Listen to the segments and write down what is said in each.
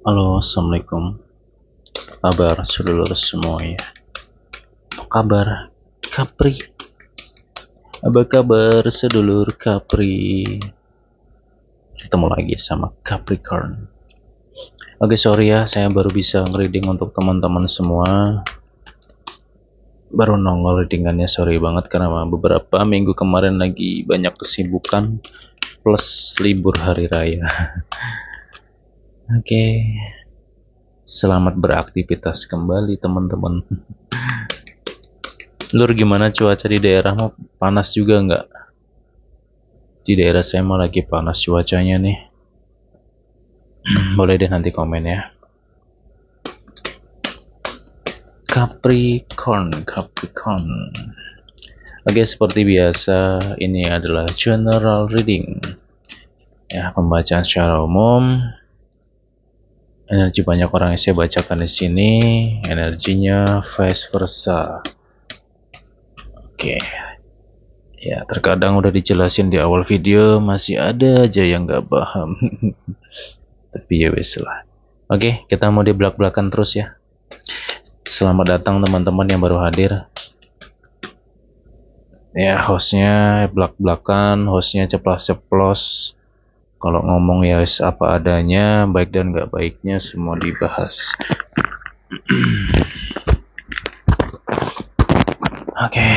Halo, assalamualaikum. Kabar sedulur semuanya. Apa kabar, Kapri? Apa kabar sedulur Kapri? Ketemu lagi sama Capricorn. Oke, sorry ya, saya baru bisa ngereading untuk teman-teman semua. Baru nongol readingannya, sorry banget karena beberapa minggu kemarin lagi banyak kesibukan plus libur hari raya. Oke. Selamat beraktivitas kembali teman-teman. Lur, gimana cuaca di daerahmu? Panas juga nggak? Di daerah saya mah lagi panas cuacanya nih. Boleh deh nanti komen ya. Capricorn. Oke, seperti biasa ini adalah general reading. Ya, pembacaan secara umum. Energi banyak orang yang saya bacakan di sini, energinya vice versa. Oke. Ya, terkadang udah dijelasin di awal video, masih ada aja yang nggak paham. Tapi ya wes lah. Oke, kita mau di belak-belakan terus ya. Selamat datang teman-teman yang baru hadir. Ya, hostnya belak-belakan, hostnya ceplas-ceplos. Kalau ngomong ya wes apa adanya, baik dan nggak baiknya semua dibahas. Oke.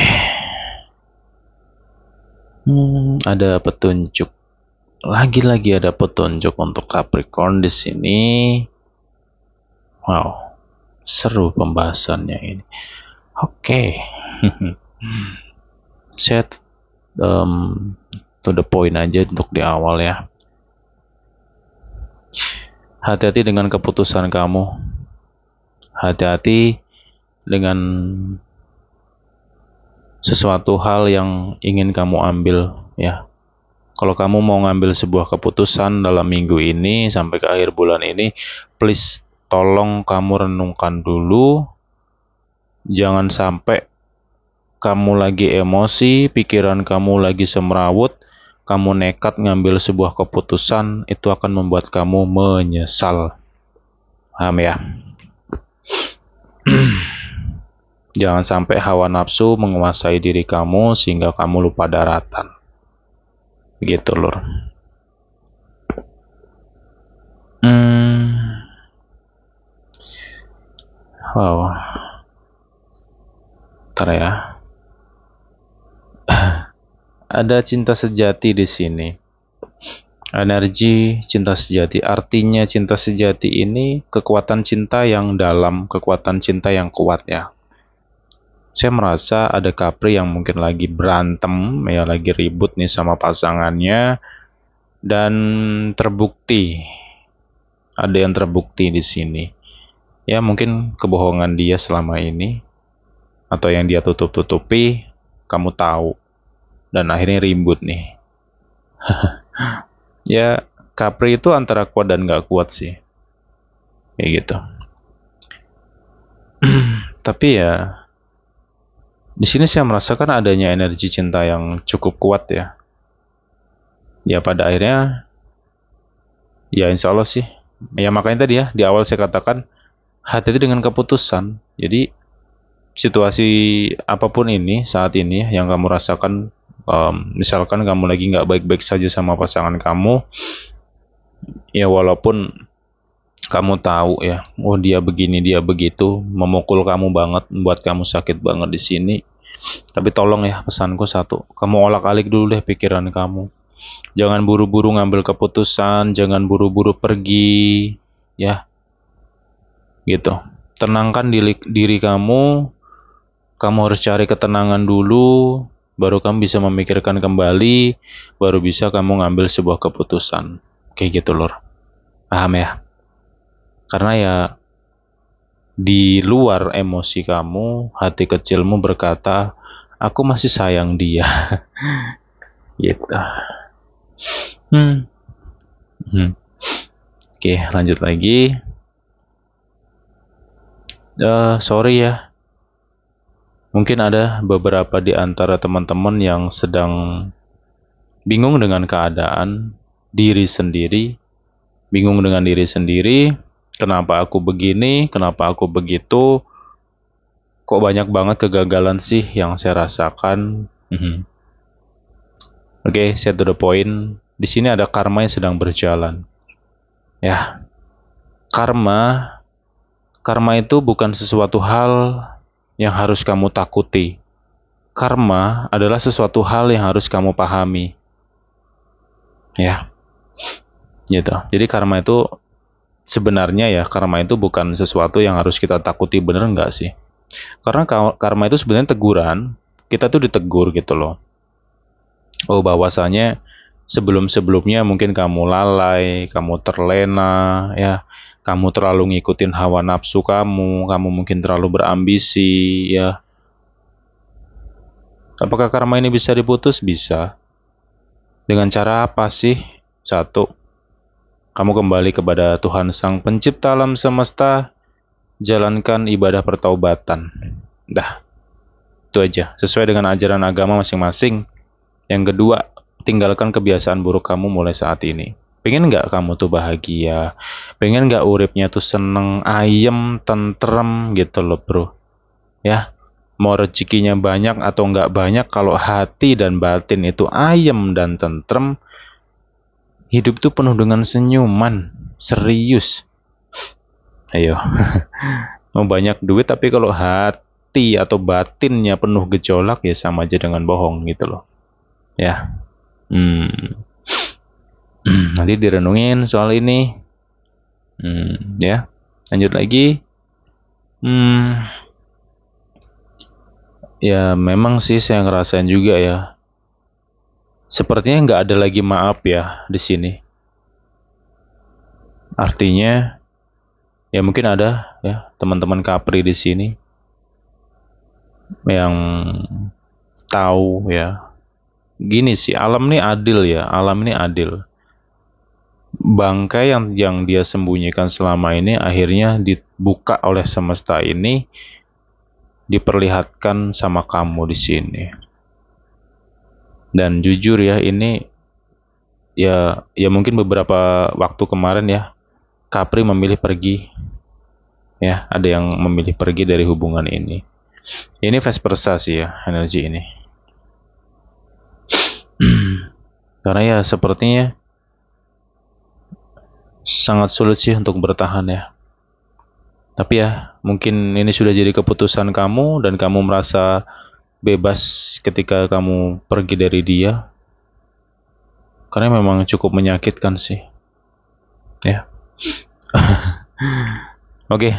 Ada petunjuk. Lagi-lagi ada petunjuk untuk Capricorn di sini. Wow, seru pembahasannya ini. Oke. Set to the point aja untuk di awal ya. Hati-hati dengan keputusan kamu. Hati-hati dengan sesuatu hal yang ingin kamu ambil ya. Kalau kamu mau ngambil sebuah keputusan dalam minggu ini sampai ke akhir bulan ini, please tolong kamu renungkan dulu. Jangan sampai kamu lagi emosi, pikiran kamu lagi semrawut, kamu nekat ngambil sebuah keputusan, itu akan membuat kamu menyesal. Paham ya? Jangan sampai hawa nafsu menguasai diri kamu sehingga kamu lupa daratan. Begitu, Lur. Wow. Ntar ya. Ada cinta sejati di sini. Energi cinta sejati. Artinya cinta sejati ini kekuatan cinta yang dalam, kekuatan cinta yang kuat ya. Saya merasa ada Capri yang mungkin lagi berantem, ya lagi ribut nih sama pasangannya, dan terbukti, ada yang terbukti di sini. Ya mungkin kebohongan dia selama ini, atau yang dia tutup-tutupi, kamu tahu, dan akhirnya ribut nih. Ya Capri itu antara kuat dan nggak kuat sih, kayak gitu. Tapi ya di sini saya merasakan adanya energi cinta yang cukup kuat ya. Ya pada akhirnya, ya insya Allah sih. Ya makanya tadi ya di awal saya katakan hati-hati dengan keputusan. Jadi situasi apapun ini saat ini yang kamu rasakan, misalkan kamu lagi nggak baik-baik saja sama pasangan kamu, ya walaupun kamu tahu ya, oh dia begini dia begitu, memukul kamu banget, membuat kamu sakit banget di sini. Tapi tolong ya, pesanku satu, kamu olak-alik dulu deh pikiran kamu. Jangan buru-buru ngambil keputusan, jangan buru-buru pergi, ya, gitu. Tenangkan diri kamu. Kamu harus cari ketenangan dulu, baru kamu bisa memikirkan kembali, baru bisa kamu ngambil sebuah keputusan. Kayak gitu, Lur. Paham ya? Karena ya di luar emosi kamu, hati kecilmu berkata, aku masih sayang dia. Gitu. Oke, lanjut lagi. Sorry ya. Mungkin ada beberapa di antara teman-teman yang sedang bingung dengan keadaan diri sendiri, bingung dengan diri sendiri, Kenapa aku begini, kenapa aku begitu, kok banyak banget kegagalan sih yang saya rasakan. Oke, set to the point. Di sini ada karma yang sedang berjalan. Ya, karma itu bukan sesuatu hal yang harus kamu takuti. Karma adalah sesuatu hal yang harus kamu pahami. Ya, gitu. Jadi karma itu sebenarnya karma itu bukan sesuatu yang harus kita takuti, bener nggak sih? Karena karma itu sebenarnya teguran. Kita tuh ditegur gitu loh. Oh, bahwasanya sebelum-sebelumnya mungkin kamu lalai, kamu terlena, ya, kamu terlalu ngikutin hawa nafsu kamu mungkin terlalu berambisi, ya. Apakah karma ini bisa diputus? Bisa. Dengan cara apa sih? Satu, kamu kembali kepada Tuhan Sang Pencipta alam semesta, jalankan ibadah pertaubatan. Dah, itu aja. Sesuai dengan ajaran agama masing-masing. Yang kedua, tinggalkan kebiasaan buruk kamu mulai saat ini. Pengen nggak kamu tuh bahagia? Pengen nggak uripnya tuh seneng, ayem, tentrem gitu loh bro? Ya, mau rezekinya banyak atau nggak banyak, kalau hati dan batin itu ayem dan tentrem, hidup tuh penuh dengan senyuman, serius. Ayo, mau banyak duit tapi kalau hati atau batinnya penuh gejolak, ya sama aja dengan bohong gitu loh. Ya, nanti direnungin soal ini. Ya, lanjut lagi. Ya memang sih saya ngerasain juga ya. Sepertinya nggak ada lagi maaf ya di sini. Artinya, ya mungkin ada ya teman-teman Kapri di sini yang tahu ya. Gini sih, alam ini adil ya, alam ini adil. Bangkai yang dia sembunyikan selama ini akhirnya dibuka oleh semesta ini, diperlihatkan sama kamu di sini. Dan jujur ya, ini ya mungkin beberapa waktu kemarin ya, Kapri memilih pergi. Ya, ada yang memilih pergi dari hubungan ini. Ini vice versa sih ya, energi ini. Karena ya sepertinya sangat sulit sih untuk bertahan ya. Tapi ya, mungkin ini sudah jadi keputusan kamu dan kamu merasa bebas ketika kamu pergi dari dia. Karena memang cukup menyakitkan sih. Ya. Oke.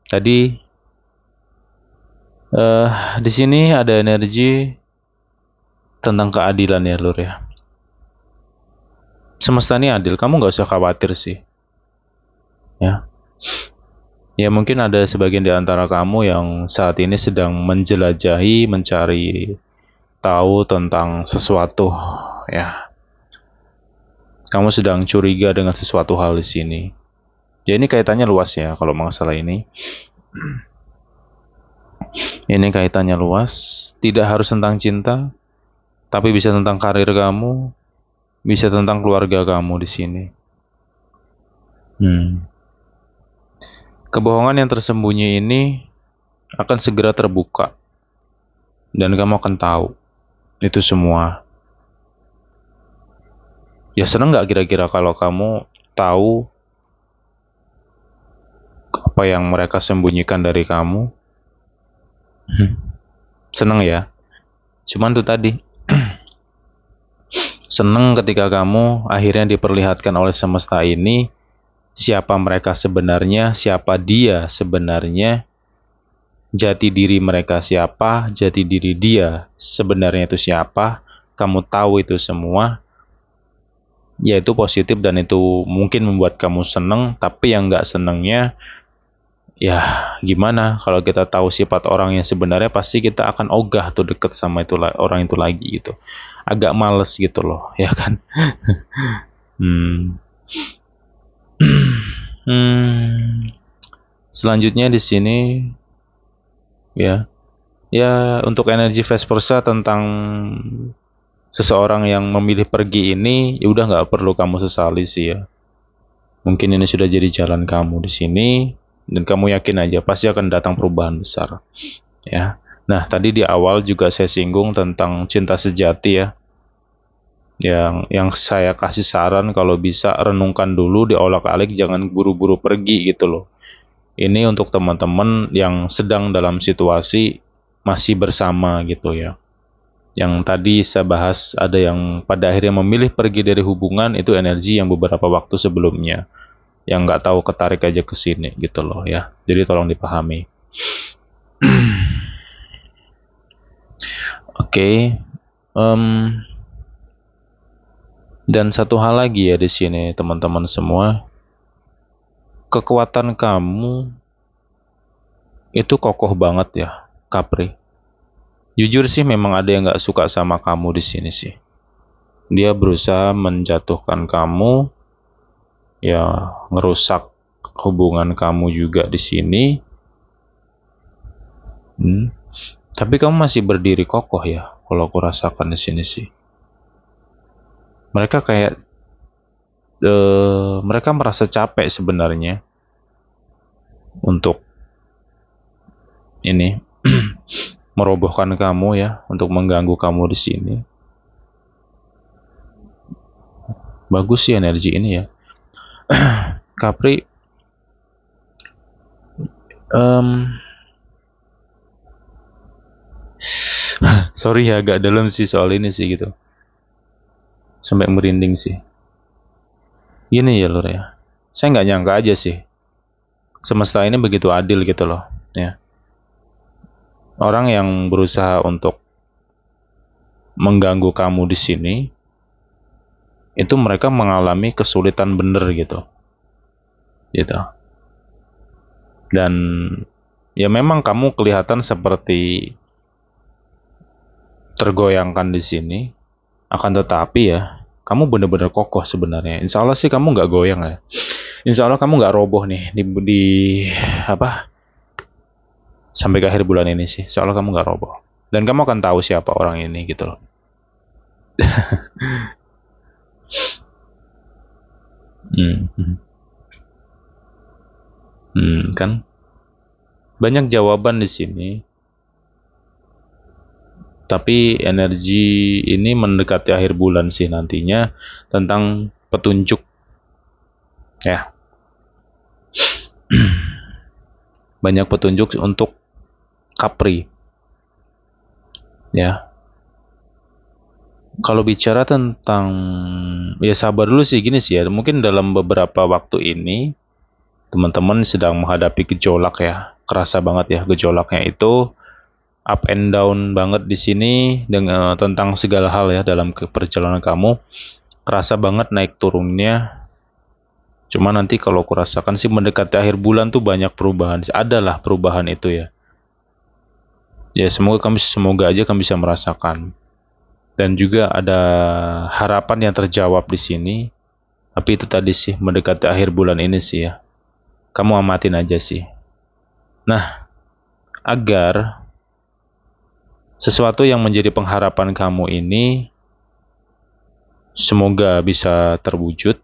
Tadi di sini ada energi tentang keadilan ya, Lur ya. Semesta ini adil, kamu nggak usah khawatir sih. Ya. Ya mungkin ada sebagian di antara kamu yang saat ini sedang menjelajahi, mencari tahu tentang sesuatu, ya. Kamu sedang curiga dengan sesuatu hal di sini. Ya ini kaitannya luas ya kalau masalah ini. Ini kaitannya luas, tidak harus tentang cinta, tapi bisa tentang karir kamu, bisa tentang keluarga kamu di sini. Kebohongan yang tersembunyi ini akan segera terbuka. Dan kamu akan tahu itu semua. Ya seneng gak kira-kira kalau kamu tahu apa yang mereka sembunyikan dari kamu? Seneng ya? Cuman tuh tadi. Seneng ketika kamu akhirnya diperlihatkan oleh semesta ini siapa mereka sebenarnya, siapa dia sebenarnya, jati diri mereka siapa, jati diri dia sebenarnya itu siapa, kamu tahu itu semua, ya itu positif dan itu mungkin membuat kamu seneng. Tapi yang nggak senengnya, ya gimana kalau kita tahu sifat orang yang sebenarnya, pasti kita akan ogah tuh deket sama orang itu lagi gitu, agak males gitu loh, ya kan. Selanjutnya di sini ya untuk energi vice versa tentang seseorang yang memilih pergi ini, ya udah nggak perlu kamu sesali sih ya. Mungkin ini sudah jadi jalan kamu di sini, dan kamu yakin aja pasti akan datang perubahan besar. Ya. Nah, tadi di awal juga saya singgung tentang cinta sejati ya. Yang saya kasih saran kalau bisa renungkan dulu, diolak-alik, jangan buru-buru pergi gitu loh. Ini untuk teman-teman yang sedang dalam situasi masih bersama gitu ya. Yang tadi saya bahas, ada yang pada akhirnya memilih pergi dari hubungan, itu energi yang beberapa waktu sebelumnya, yang nggak tahu ketarik aja ke sini gitu loh ya. Jadi tolong dipahami. Oke. Dan satu hal lagi ya di sini teman-teman semua, kekuatan kamu itu kokoh banget ya, Capri. Jujur sih memang ada yang nggak suka sama kamu di sini sih. Dia berusaha menjatuhkan kamu, ya ngerusak hubungan kamu juga di sini. Tapi kamu masih berdiri kokoh ya, kalau aku rasakan di sini sih. Mereka kayak mereka merasa capek sebenarnya untuk ini merobohkan kamu ya, untuk mengganggu kamu di sini. Bagus sih energi ini ya. Capri, sorry ya, agak dalam sih soal ini sih gitu. Sampai merinding sih. Gini ya Lur ya, saya nggak nyangka aja sih, semesta ini begitu adil gitu loh ya. Orang yang berusaha untuk mengganggu kamu di sini, itu mereka mengalami kesulitan bener gitu. Dan ya memang kamu kelihatan seperti tergoyangkan di sini, akan tetapi ya kamu benar-benar kokoh sebenarnya. Insya Allah sih kamu nggak goyang ya. Insya Allah kamu nggak roboh nih di apa sampai ke akhir bulan ini sih. Insya Allah kamu nggak roboh. Dan kamu akan tahu siapa orang ini gitu loh. Kan banyak jawaban di sini. Tapi energi ini mendekati akhir bulan sih nantinya tentang petunjuk ya. Banyak petunjuk untuk Capri ya. Kalau bicara tentang, ya sabar dulu sih, gini sih ya, mungkin dalam beberapa waktu ini teman-teman sedang menghadapi gejolak ya, kerasa banget ya gejolaknya itu, up and down banget di sini dengan tentang segala hal ya dalam perjalanan kamu, kerasa banget naik turunnya. Cuma nanti kalau aku rasakan sih mendekati akhir bulan tuh banyak perubahan, adalah perubahan itu ya. Ya semoga aja kamu bisa merasakan. Dan juga ada harapan yang terjawab di sini. Tapi itu tadi sih mendekati akhir bulan ini sih ya. Kamu amatin aja sih. Nah, agar sesuatu yang menjadi pengharapan kamu ini semoga bisa terwujud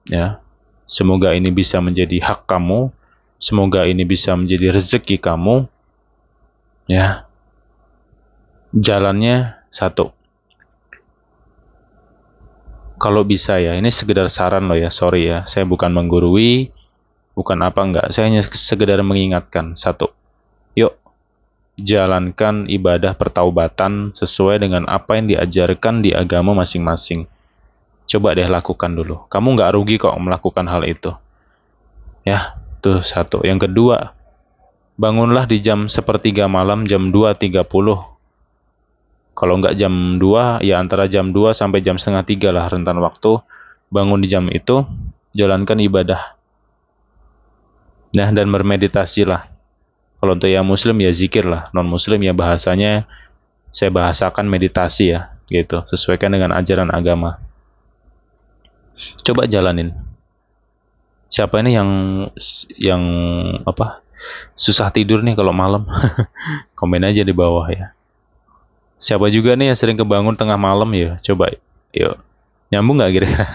ya. Semoga ini bisa menjadi hak kamu. Semoga ini bisa menjadi rezeki kamu. Ya. Jalannya satu. Kalau bisa ya, ini sekedar saran loh ya, sorry ya. Saya bukan menggurui, bukan apa enggak. Saya hanya sekedar mengingatkan. Satu. Yuk, jalankan ibadah pertaubatan sesuai dengan apa yang diajarkan di agama masing-masing. Coba deh lakukan dulu. Kamu nggak rugi kok melakukan hal itu. Ya, tuh satu. Yang kedua, bangunlah di jam 1:30 malam, jam 2:30. Kalau nggak jam 2, ya antara jam 2 sampai jam 2:30 lah rentan waktu. Bangun di jam itu, jalankan ibadah. Nah, dan bermeditasi lah. Kalau untuk yang muslim ya zikir lah, non muslim ya bahasanya saya bahasakan meditasi ya, gitu. Sesuaikan dengan ajaran agama. Coba jalanin. Siapa ini yang apa? Susah tidur nih kalau malam? Komen aja di bawah ya. Siapa juga nih yang sering kebangun tengah malam ya? Coba, yuk. Nyambung nggak kira-kira?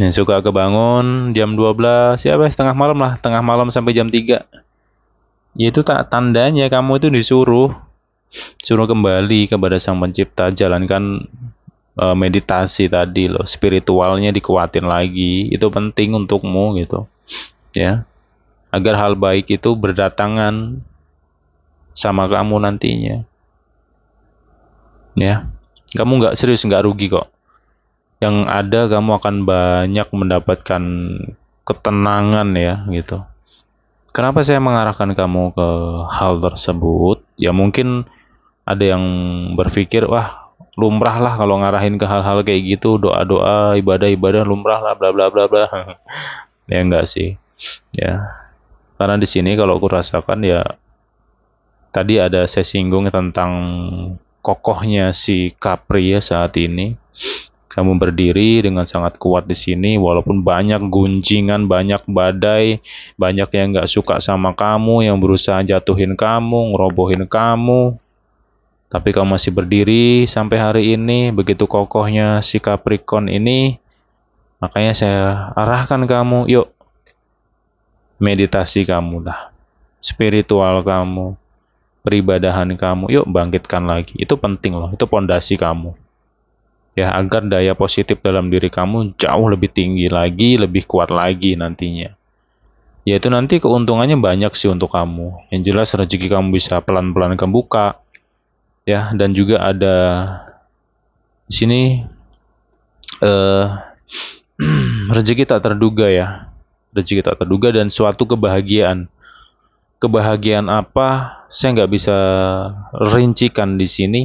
Yang suka kebangun jam 12, ya setengah malam lah, tengah malam sampai jam 3. Ya itu tak tandanya kamu itu suruh kembali kepada Sang Pencipta, jalankan meditasi tadi loh, spiritualnya dikuatin lagi. Itu penting untukmu gitu. Ya, agar hal baik itu berdatangan sama kamu nantinya. Ya, kamu nggak serius, nggak rugi kok. Yang ada kamu akan banyak mendapatkan ketenangan ya gitu. Kenapa saya mengarahkan kamu ke hal tersebut? Ya mungkin ada yang berpikir, wah lumrah lah kalau ngarahin ke hal-hal kayak gitu, doa-doa, ibadah-ibadah lumrah lah, bla bla bla bla. Ya enggak sih, ya. Karena di sini kalau aku rasakan ya, tadi ada saya singgung tentang kokohnya si Capri ya saat ini. Kamu berdiri dengan sangat kuat di sini, walaupun banyak gunjingan, banyak badai, banyak yang nggak suka sama kamu, yang berusaha jatuhin kamu, ngerobohin kamu. Tapi kamu masih berdiri sampai hari ini, begitu kokohnya si Capricorn ini. Makanya saya arahkan kamu, yuk meditasi kamu lah, spiritual kamu, peribadahan kamu, yuk bangkitkan lagi. Itu penting loh, itu pondasi kamu. Ya, agar daya positif dalam diri kamu jauh lebih tinggi lagi, lebih kuat lagi nantinya. Yaitu nanti keuntungannya banyak sih untuk kamu. Yang jelas rezeki kamu bisa pelan-pelan kebuka, ya, dan juga ada di sini eh rezeki tak terduga ya. Rezeki tak terduga dan suatu kebahagiaan. Kebahagiaan apa? Saya nggak bisa rincikan di sini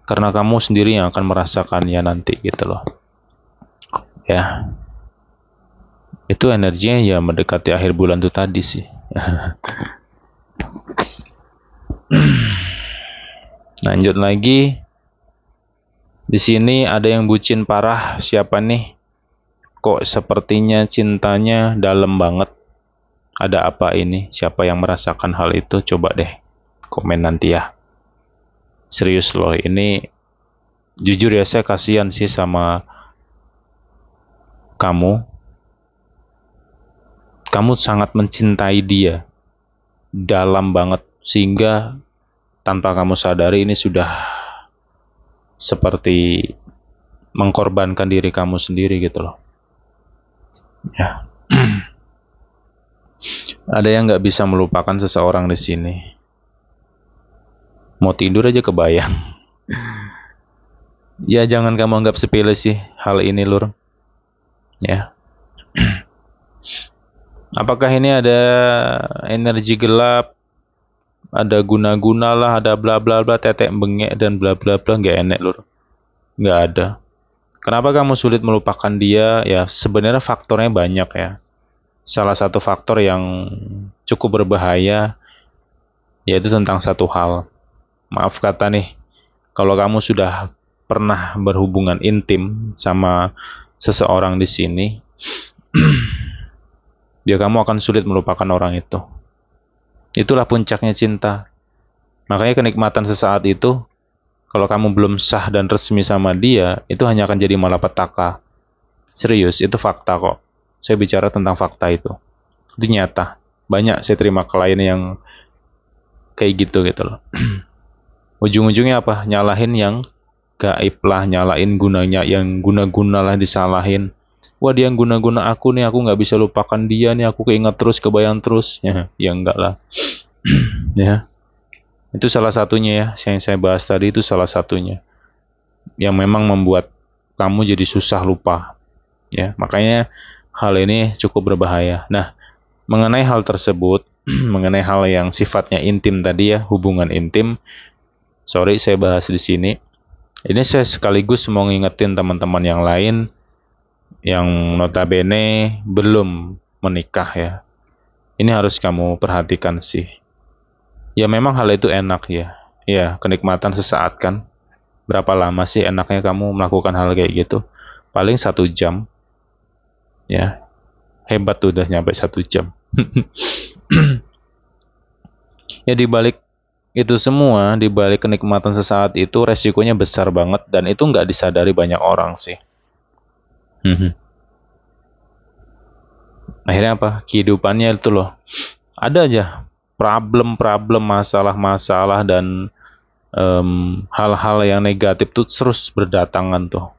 karena kamu sendiri yang akan merasakannya nanti gitu loh. Ya. Itu energinya ya mendekati akhir bulan tuh tadi sih. Lanjut lagi. Di sini ada yang bucin parah. Siapa nih? Kok sepertinya cintanya dalam banget. Ada apa ini? Siapa yang merasakan hal itu? Coba deh komen nanti ya. Serius loh, ini jujur ya saya kasihan sih sama kamu. Kamu sangat mencintai dia. Dalam banget. Sehingga tanpa kamu sadari ini sudah seperti mengkorbankan diri kamu sendiri gitu loh. Ya. Ada yang nggak bisa melupakan seseorang di sini. Mau tidur aja kebayang. Ya jangan kamu anggap sepele sih hal ini lur. Ya. Apakah ini ada energi gelap? Ada guna-guna lah, ada bla bla bla, tetek bengek dan bla bla bla, nggak enak lur. Nggak ada. Kenapa kamu sulit melupakan dia? Ya sebenarnya faktornya banyak ya. Salah satu faktor yang cukup berbahaya yaitu tentang satu hal. Maaf kata nih, kalau kamu sudah pernah berhubungan intim sama seseorang di sini, ya kamu akan sulit melupakan orang itu. Itulah puncaknya cinta. Makanya kenikmatan sesaat itu, kalau kamu belum sah dan resmi sama dia, itu hanya akan jadi malapetaka. Serius, itu fakta kok. Saya bicara tentang fakta itu. Itu nyata. Banyak saya terima klien yang kayak gitu loh. Ujung-ujungnya apa? Nyalahin yang gaib lah, nyalain gunanya, yang guna-guna lah disalahin. Wah dia yang guna-guna aku nih, aku nggak bisa lupakan dia nih, aku keinget terus, kebayang terus. Ya enggak lah. Ya, itu salah satunya ya, yang saya bahas tadi itu salah satunya. Yang memang membuat kamu jadi susah lupa. Ya, makanya hal ini cukup berbahaya. Nah, mengenai hal tersebut, mengenai hal yang sifatnya intim tadi ya, hubungan intim, sorry saya bahas di sini. Ini saya sekaligus mau ngingetin teman-teman yang lain yang notabene belum menikah ya. Ini harus kamu perhatikan sih. Ya memang hal itu enak ya. Ya, kenikmatan sesaat kan. Berapa lama sih enaknya kamu melakukan hal kayak gitu? Paling 1 jam. Ya, hebat tuh udah nyampe 1 jam. Ya dibalik itu semua, dibalik kenikmatan sesaat itu resikonya besar banget dan itu nggak disadari banyak orang sih. Akhirnya apa? Kehidupannya itu loh, ada aja problem-problem, masalah-masalah, dan hal-hal yang negatif tuh terus berdatangan tuh.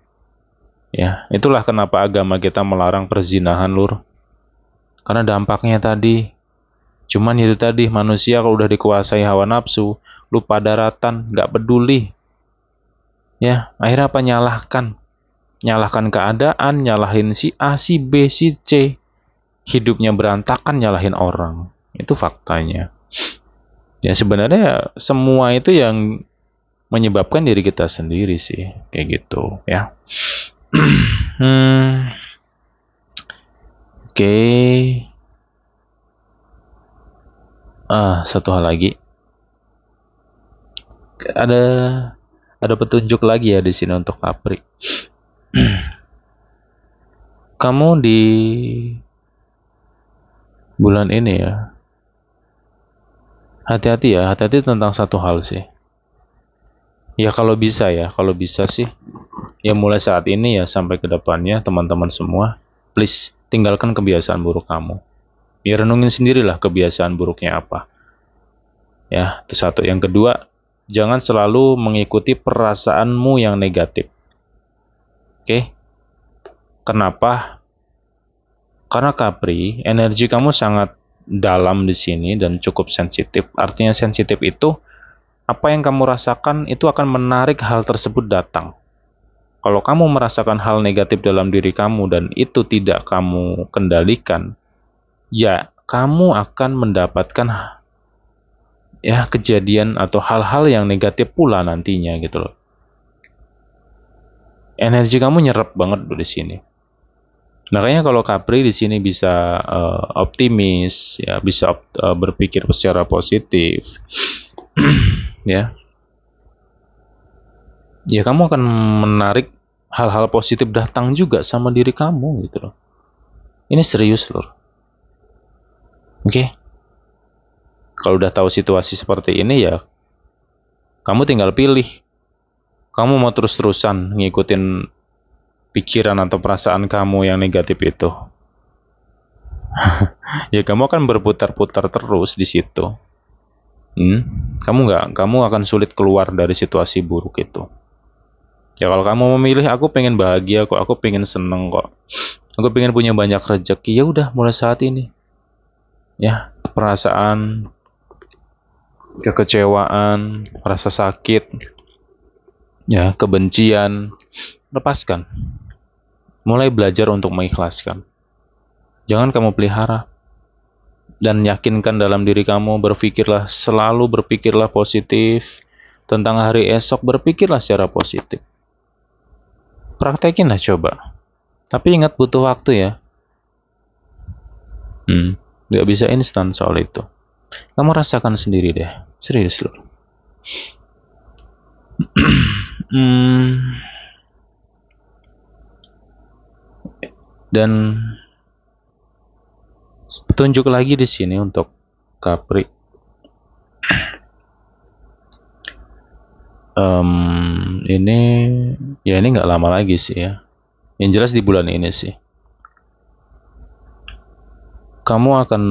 Ya, itulah kenapa agama kita melarang perzinahan, Lur. Karena dampaknya tadi, cuman itu tadi, manusia kalau udah dikuasai hawa nafsu, lupa daratan, nggak peduli. Ya, akhirnya apa? Nyalahkan keadaan, nyalahin si A, si B, si C. Hidupnya berantakan, nyalahin orang. Itu faktanya. Ya sebenarnya semua itu yang menyebabkan diri kita sendiri sih, kayak gitu ya. Hmm, oke. Satu hal lagi, ada petunjuk lagi ya di sini untuk Capri. Kamu di bulan ini ya, hati-hati ya, hati-hati tentang satu hal sih. Ya kalau bisa sih, ya mulai saat ini ya sampai ke depannya, teman-teman semua, please tinggalkan kebiasaan buruk kamu. Ya renungin sendirilah kebiasaan buruknya apa. Ya, itu satu. Yang kedua, jangan selalu mengikuti perasaanmu yang negatif. Oke? Kenapa? Karena Capri, energi kamu sangat dalam di sini dan cukup sensitif. Artinya sensitif itu, apa yang kamu rasakan itu akan menarik hal tersebut datang. Kalau kamu merasakan hal negatif dalam diri kamu dan itu tidak kamu kendalikan, ya kamu akan mendapatkan ya kejadian atau hal-hal yang negatif pula nantinya gitu loh. Energi kamu nyerap banget di sini. Makanya kalau Capri di sini bisa optimis, ya bisa berpikir secara positif, ya, ya kamu akan menarik hal-hal positif datang juga sama diri kamu gitu loh. Ini serius loh. Oke? Kalau udah tahu situasi seperti ini ya, kamu tinggal pilih. Kamu mau terus-terusan ngikutin pikiran atau perasaan kamu yang negatif itu. Ya kamu akan berputar-putar terus di situ. Kamu akan sulit keluar dari situasi buruk itu. Ya kalau kamu memilih, aku pengen bahagia kok, aku pengen seneng kok, aku pengen punya banyak rezeki, ya udah mulai saat ini. Ya, perasaan kekecewaan, rasa sakit, ya kebencian, lepaskan. Mulai belajar untuk mengikhlaskan. Jangan kamu pelihara. Dan yakinkan dalam diri kamu, selalu berpikirlah positif. Tentang hari esok, berpikirlah secara positif. Praktekin lah coba. Tapi ingat butuh waktu ya. Gak bisa instan soal itu. Kamu rasakan sendiri deh. Serius loh. Dan petunjuk lagi di sini untuk Capri. Ini nggak lama lagi sih ya. Yang jelas di bulan ini sih. Kamu akan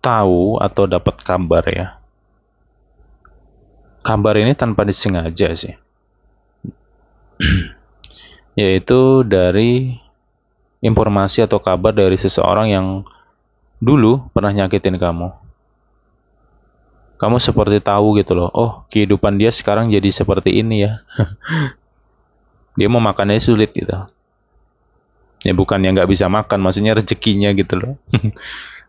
tahu atau dapat kabar ya. Kabar ini tanpa disengaja sih. Yaitu dari informasi atau kabar dari seseorang yang dulu pernah nyakitin kamu. Kamu seperti tahu gitu loh, oh kehidupan dia sekarang jadi seperti ini ya. Dia mau makannya sulit gitu. Ya bukan yang nggak bisa makan, maksudnya rezekinya gitu loh.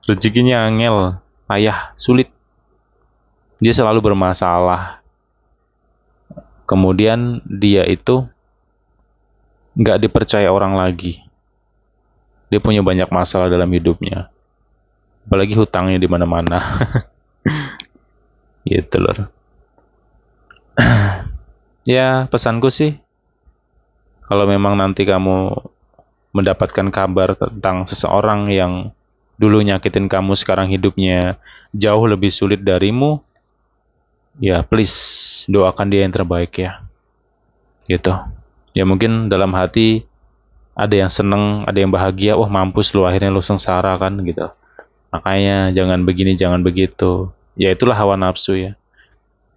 Rezekinya angel, payah, sulit. Dia selalu bermasalah. Kemudian dia itu nggak dipercaya orang lagi. Dia punya banyak masalah dalam hidupnya. Apalagi hutangnya di mana-mana. Gitu loh. Ya pesanku sih, kalau memang nanti kamu mendapatkan kabar tentang seseorang yang dulu nyakitin kamu, sekarang hidupnya jauh lebih sulit darimu, ya please doakan dia yang terbaik ya. Gitu. Ya mungkin dalam hati Ada yang seneng, ada yang bahagia, wah mampus lu akhirnya lu sengsara kan gitu. Makanya jangan begini, jangan begitu. Ya itulah hawa nafsu ya.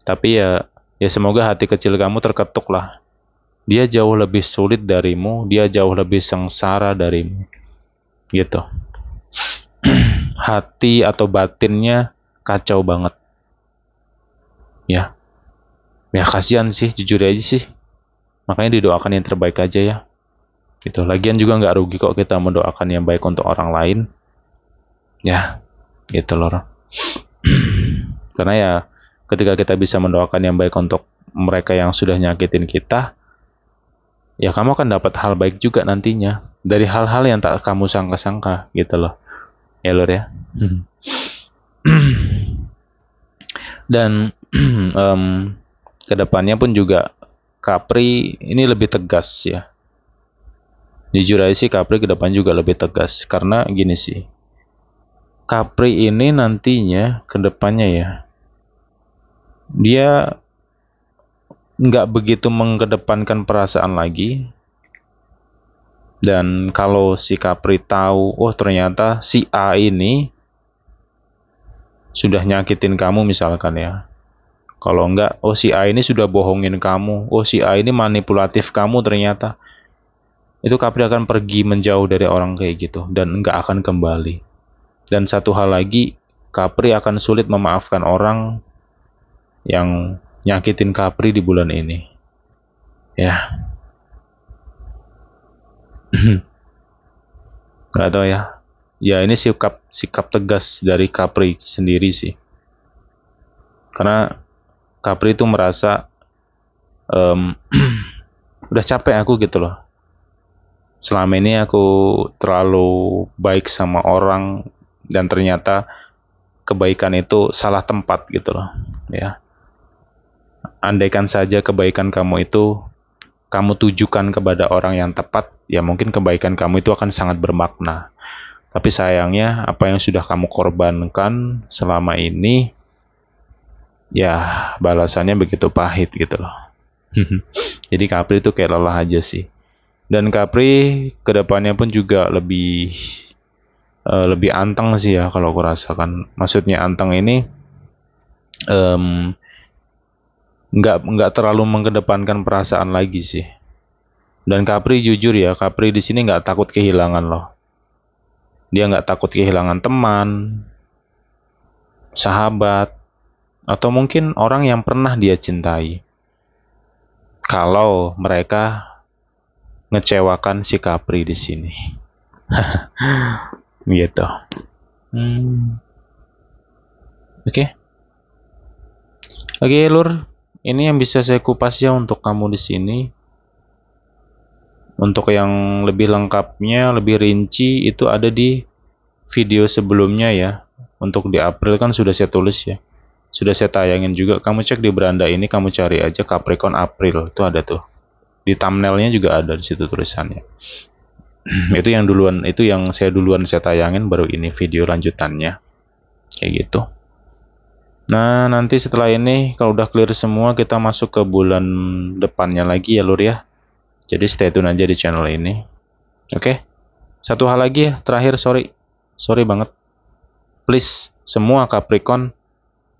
Tapi ya semoga hati kecil kamu terketuk lah. Dia jauh lebih sulit darimu, dia jauh lebih sengsara darimu. Gitu. Hati atau batinnya kacau banget. Ya. Ya kasihan sih, jujur aja sih. Makanya didoakan yang terbaik aja ya. Gitu. Lagian juga nggak rugi kok kita mendoakan yang baik untuk orang lain. Ya, gitu loh. Karena ya ketika kita bisa mendoakan yang baik untuk mereka yang sudah nyakitin kita, ya kamu akan dapat hal baik juga nantinya dari hal-hal yang tak kamu sangka-sangka gitu loh. Ya lor ya. Dan kedepannya pun juga Capri ini lebih tegas ya. Jujur aja sih Capri kedepan juga lebih tegas karena gini sih. Capri ini nantinya kedepannya ya, dia nggak begitu mengedepankan perasaan lagi. Dan kalau si Capri tahu, oh ternyata si A ini sudah nyakitin kamu misalkan ya. Kalau enggak, oh si A ini sudah bohongin kamu, oh si A ini manipulatif kamu ternyata. Itu Capri akan pergi menjauh dari orang kayak gitu dan nggak akan kembali. Dan satu hal lagi, Capri akan sulit memaafkan orang yang nyakitin Capri di bulan ini. Ya, nggak tahu ya. Ya ini sikap tegas dari Capri sendiri sih. Karena Capri itu merasa udah capek aku gitu loh. Selama ini aku terlalu baik sama orang dan ternyata kebaikan itu salah tempat gitu loh. Ya, andaikan saja kebaikan kamu itu kamu tujukan kepada orang yang tepat, ya mungkin kebaikan kamu itu akan sangat bermakna. Tapi sayangnya apa yang sudah kamu korbankan selama ini, ya balasannya begitu pahit gitu loh. Jadi Capri itu kayak lelah aja sih. Dan Capri kedepannya pun juga lebih anteng sih ya kalau aku rasakan. Maksudnya anteng ini nggak terlalu mengedepankan perasaan lagi sih. Dan Capri jujur ya, Capri di sini nggak takut kehilangan loh. Dia nggak takut kehilangan teman, sahabat, atau mungkin orang yang pernah dia cintai. Kalau mereka ngecewakan si Capri di sini. Gitu. Oke. Oke, Lur. Ini yang bisa saya kupas ya untuk kamu di sini. Untuk yang lebih lengkapnya, lebih rinci itu ada di video sebelumnya ya. Untuk di April kan sudah saya tulis ya. Sudah saya tayangin juga. Kamu cek di beranda ini, kamu cari aja Capricorn April. Itu ada tuh. Di thumbnailnya juga ada di situ tulisannya. Itu yang saya duluan saya tayangin, baru ini video lanjutannya. Kayak gitu. Nah, nanti setelah ini kalau udah clear semua, kita masuk ke bulan depannya lagi ya Lur ya. Jadi stay tune aja di channel ini. Oke. Satu hal lagi ya, terakhir sorry banget. Please, semua Capricorn,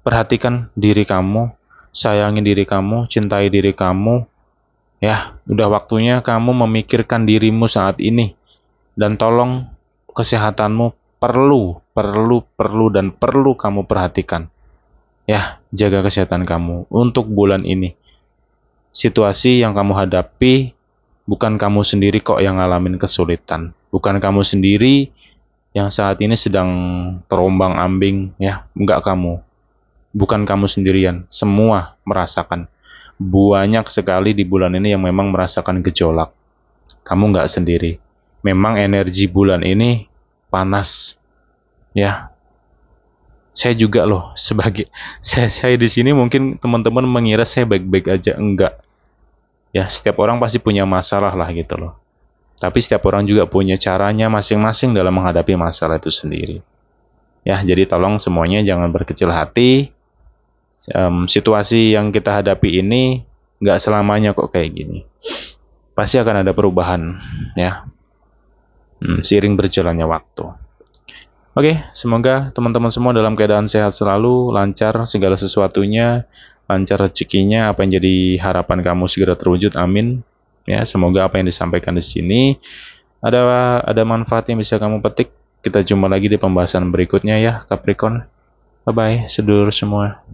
perhatikan diri kamu, sayangi diri kamu, cintai diri kamu. Ya, udah waktunya kamu memikirkan dirimu saat ini. Dan tolong kesehatanmu perlu kamu perhatikan. Ya, jaga kesehatan kamu untuk bulan ini. Situasi yang kamu hadapi, bukan kamu sendiri kok yang ngalamin kesulitan. Bukan kamu sendiri yang saat ini sedang terombang-ambing, ya, enggak kamu. Bukan kamu sendirian, semua merasakan. Banyak sekali di bulan ini yang memang merasakan gejolak. Kamu nggak sendiri. Memang energi bulan ini panas. Ya, saya juga loh saya di sini mungkin teman-teman mengira saya baik-baik aja, enggak. Ya, setiap orang pasti punya masalah lah gitu loh. Tapi setiap orang juga punya caranya masing-masing dalam menghadapi masalah itu sendiri. Ya, jadi tolong semuanya jangan berkecil hati. Situasi yang kita hadapi ini nggak selamanya kok kayak gini. Pasti akan ada perubahan, ya. seiring berjalannya waktu. Oke, semoga teman-teman semua dalam keadaan sehat selalu, lancar segala sesuatunya, lancar rezekinya, apa yang jadi harapan kamu segera terwujud, amin. Ya, semoga apa yang disampaikan di sini ada manfaat yang bisa kamu petik. Kita jumpa lagi di pembahasan berikutnya ya, Capricorn. Bye bye, sedulur semua.